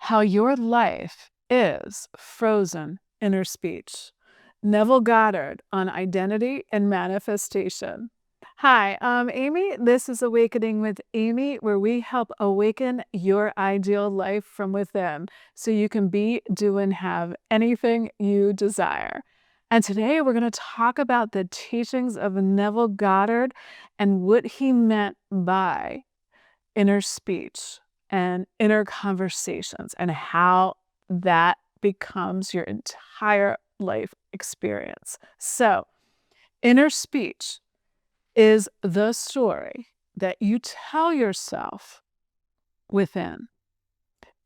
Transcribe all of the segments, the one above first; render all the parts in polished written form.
How your life is frozen inner speech. Neville Goddard on identity and manifestation. Hi, I'm Amy. This is Awakening with Amy, where we help awaken your ideal life from within so you can be, do, and have anything you desire. And today we're going to talk about the teachings of Neville Goddard and what he meant by inner speech and inner conversations and how that becomes your entire life experience. So, inner speech is the story that you tell yourself within.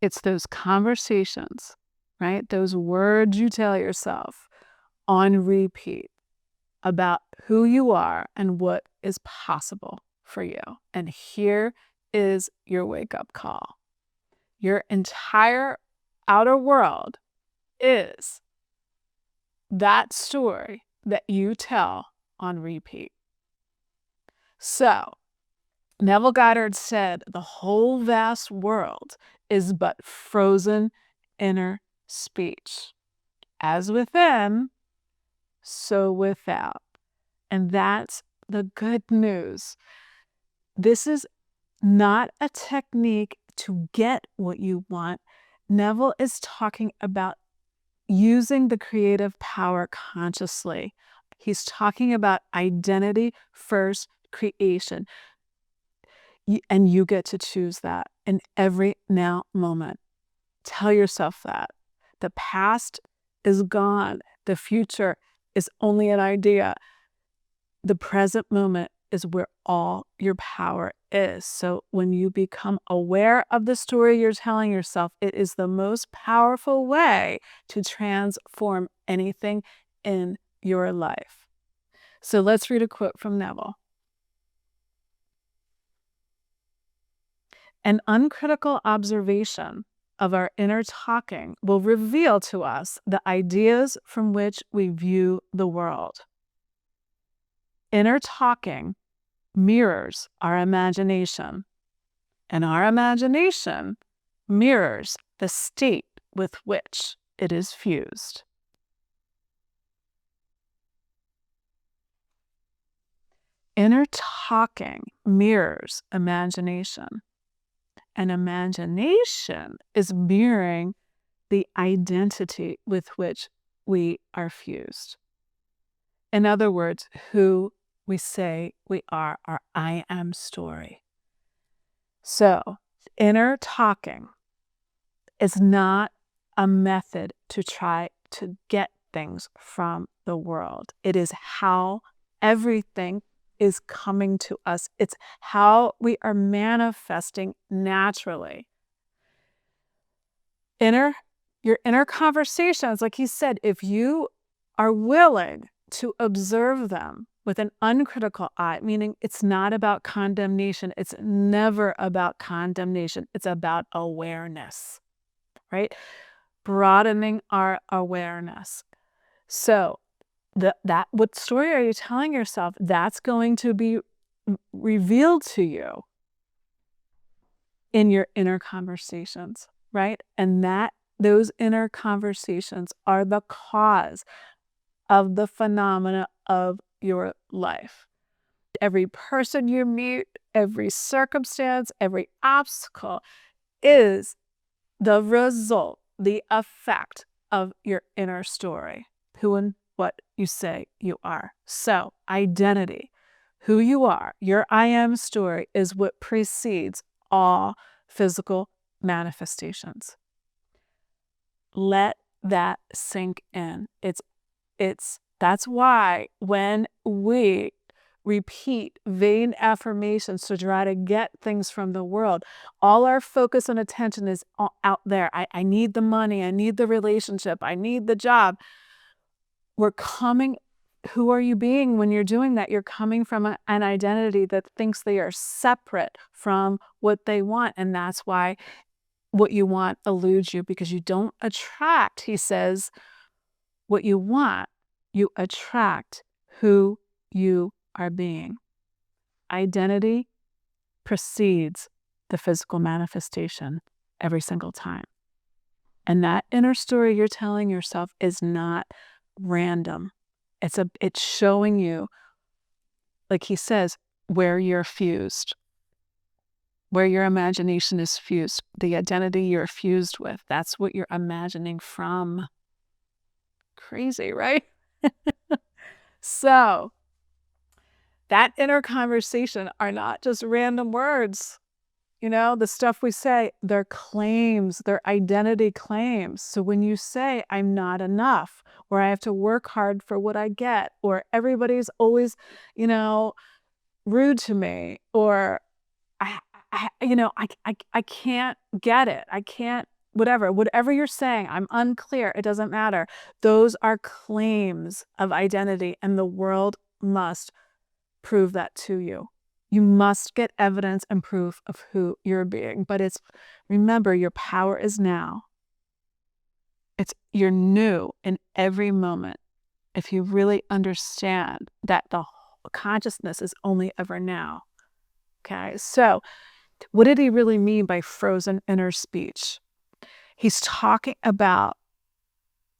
It's those conversations, right? Those words you tell yourself on repeat about who you are and what is possible for you. And here is your wake-up call. Your entire outer world is that story that you tell on repeat. So, Neville Goddard said the whole vast world is but frozen inner speech. As within, so without. And that's the good news. This is not a technique to get what you want. Neville is talking about using the creative power consciously. He's talking about identity first creation. And you get to choose that in every now moment. Tell yourself that. The past is gone. The future is only an idea. The present moment is where all your power is. So when you become aware of the story you're telling yourself, it is the most powerful way to transform anything in your life. So let's read a quote from Neville. An uncritical observation of our inner talking will reveal to us the ideas from which we view the world. Inner talking mirrors our imagination, and our imagination mirrors the state with which it is fused. Inner talking mirrors imagination, and imagination is mirroring the identity with which we are fused. In other words, who we say we are, our I am story. So, inner talking is not a method to try to get things from the world. It is how everything is coming to us. It's how we are manifesting naturally. Your inner conversations, like he said, if you are willing to observe them with an uncritical eye, meaning it's not about condemnation. It's never about condemnation. It's about awareness, right? Broadening our awareness. So what story are you telling yourself? That's going to be revealed to you in your inner conversations, right? And those inner conversations are the cause of the phenomena of your life. Every person you meet, every circumstance, every obstacle is the result, the effect of your inner story, who and what you say you are. So, identity, who you are, your I am story is what precedes all physical manifestations. Let that sink in. That's why when we repeat vain affirmations to try to get things from the world, all our focus and attention is out there. I need the money, I need the relationship, I need the job. Who are you being when you're doing that? You're coming from an identity that thinks they are separate from what they want. And that's why what you want eludes you, because you don't attract, he says, what you want. You attract who you are being. Identity precedes the physical manifestation every single time. And that inner story you're telling yourself is not random. It's showing you, like he says, where you're fused, where your imagination is fused, the identity you're fused with. That's what you're imagining from. Crazy, right? So that inner conversation are not just random words. You know, the stuff we say, they're claims, they're identity claims. So when you say, I'm not enough, or I have to work hard for what I get, or everybody's always, rude to me, or I can't get it. I can't, whatever you're saying, I'm unclear. It doesn't matter. Those are claims of identity, and the world must prove that to you. You must get evidence and proof of who you're being. But remember, your power is now. You're new in every moment. If you really understand that the consciousness is only ever now. Okay, so what did he really mean by frozen inner speech? He's talking about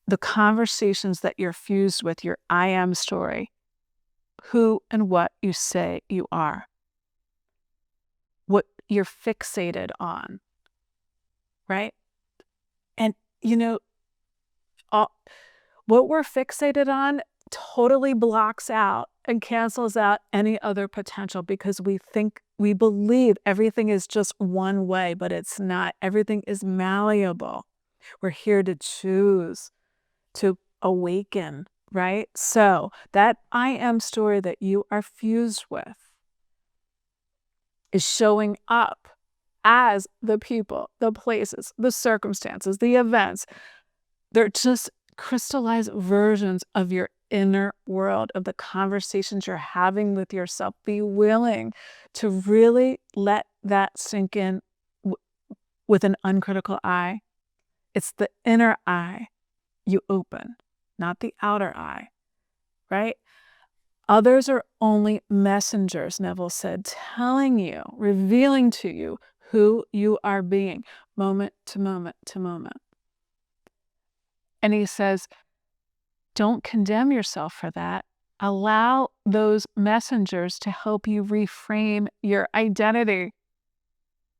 the conversations that you're fused with, your I am story, who and what you say you are, what you're fixated on, right? And, what we're fixated on totally blocks out and cancels out any other potential, because we believe everything is just one way, but it's not. Everything is malleable. We're here to choose, to awaken, right? So that I am story that you are fused with is showing up as the people, the places, the circumstances, the events. They're just crystallized versions of your inner world, of the conversations you're having with yourself. Be willing to really let that sink in with an uncritical eye. It's the inner eye you open, not the outer eye, right? Others are only messengers, Neville said, telling you, revealing to you who you are being, moment to moment to moment. And he says, don't condemn yourself for that. Allow those messengers to help you reframe your identity.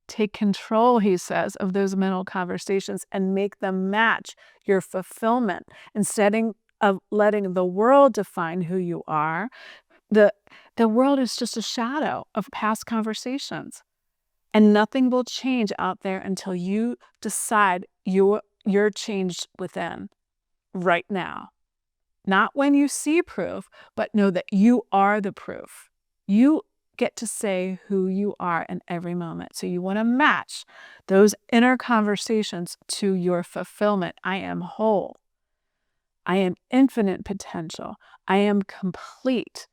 Take control, he says, of those mental conversations and make them match your fulfillment. Instead of letting the world define who you are, the world is just a shadow of past conversations. And nothing will change out there until you decide you're changed within right now. Not when you see proof, but know that you are the proof. You get to say who you are in every moment. So you want to match those inner conversations to your fulfillment. I am whole. I am infinite potential. I am complete.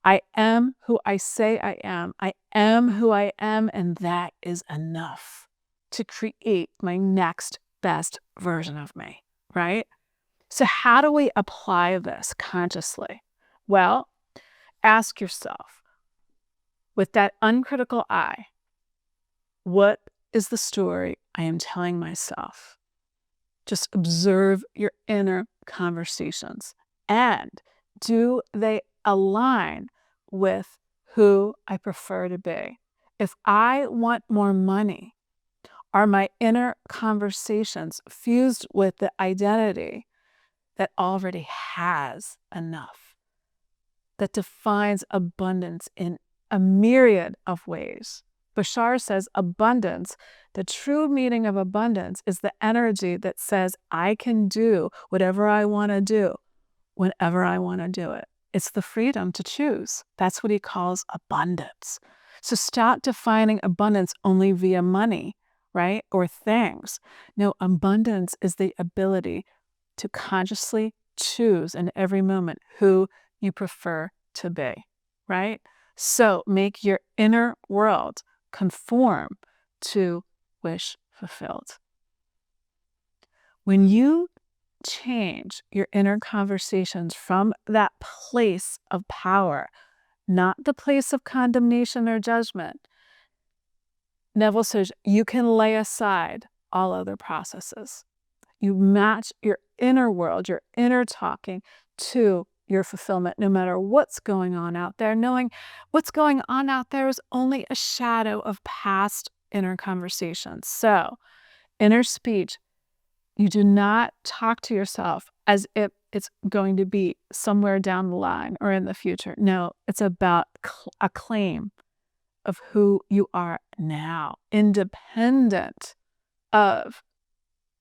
I am who I say I am. I am who I am, and that is enough to create my next best version of me, right? So how do we apply this consciously? Well, ask yourself, with that uncritical eye, what is the story I am telling myself? Just observe your inner conversations. And do they align with who I prefer to be? If I want more money, are my inner conversations fused with the identity that already has enough, that defines abundance in a myriad of ways? Bashar says abundance, the true meaning of abundance, is the energy that says I can do whatever I want to do whenever I want to do it. It's the freedom to choose. That's what he calls abundance. So stop defining abundance only via money, right? Or things. No, abundance is the ability to consciously choose in every moment who you prefer to be, right? So make your inner world conform to wish fulfilled. When you change your inner conversations from that place of power, not the place of condemnation or judgment, Neville says you can lay aside all other processes. You match your inner world, your inner talking to your fulfillment, no matter what's going on out there, knowing what's going on out there is only a shadow of past inner conversations. So, inner speech, you do not talk to yourself as if it's going to be somewhere down the line or in the future. No, it's about a claim of who you are now, independent of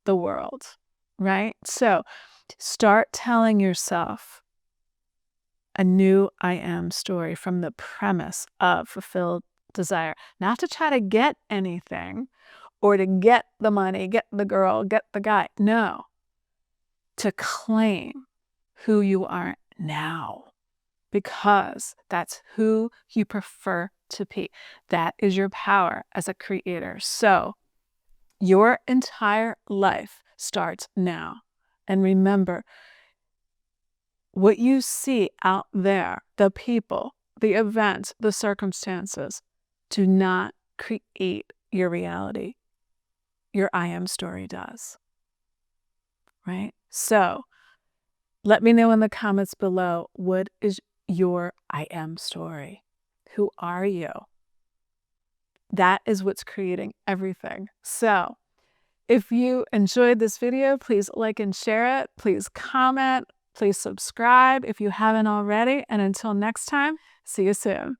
the world, right? So start telling yourself a new I am story from the premise of fulfilled desire, not to try to get anything or to get the money, get the girl, get the guy. No, to claim who you are now, because that's who you prefer to be. That is your power as a creator. So your entire life starts now. And remember, what you see out there, the people, the events, the circumstances, do not create your reality. Your I am story does. Right? So let me know in the comments below, what is your I am story? Who are you? That is what's creating everything. So if you enjoyed this video, please like and share it. Please comment. Please subscribe if you haven't already. And until next time, see you soon.